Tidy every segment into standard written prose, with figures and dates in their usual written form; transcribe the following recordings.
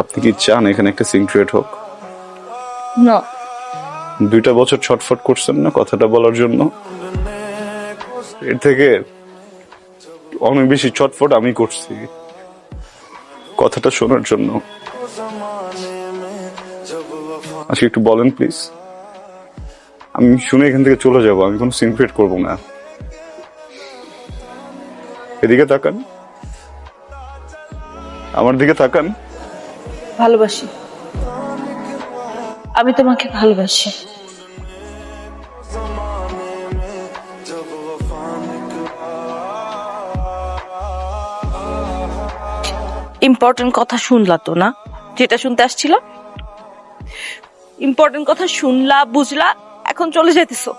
আপনি কি চান এখানে একটা সিন ক্রিয়েট হোক? না। 2টা বছর ছটফট করছেন না কথাটা বলার জন্য? এর থেকে অনেক বেশি ছটফট আমি করছি কথাটা শোনার জন্য। আজকে একটু বলেন প্লিজ, আমি শুনে এখান থেকে চলে যাব, আমি কোনো সিন ক্রিয়েট করবো না। এদিকে তাকান, আমার দিকে তাকান। ভালোবাসি, আমি তোমাকে ভালোবাসি। ইম্পর্টেন্ট কথা শুনলা তো না, যেটা শুনতে আসছিল? ইম্পর্টেন্ট কথা শুনলা, বুঝলা, এখন চলে যেতেছো।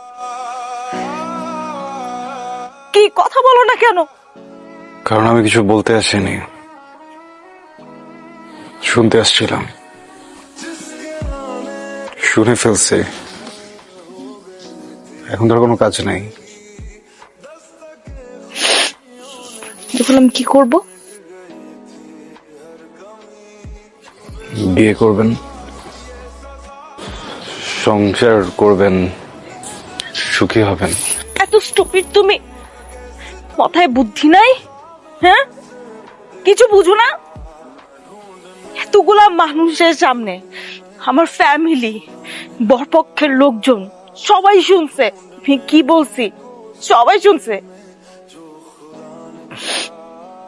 কি কথা বলো না কেন? কারণ আমি কিছু বলতে আসিনি, শুনতে আসছিলাম। শুনে ফেলছে, এখন ধর কোনো কাজ নাই। দেখুন আমি কি করব? বিয়ে করবেন, সংসার করবেন, সুখী হবেন। এত স্টুপিড তুমি? মাথায় বুদ্ধি নাই? হ্যাঁ, কিছু বুঝো না? এতগুলা মানুষের সামনে আমার ফ্যামিলি, বরপক্ষের লোকজন সবাই শুনছে আমি কি বলছি, সবাই শুনছে।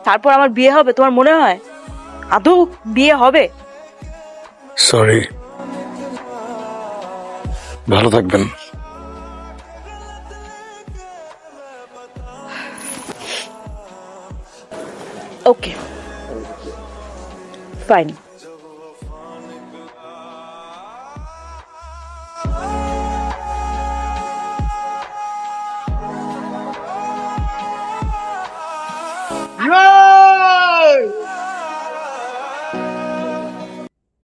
তারপর আমার বিয়ে হবে তোমার মনে হয়? আদৌ বিয়ে হবে? সরি, ভালো থাকবেন। ওকে, ফাইন। ভাইবা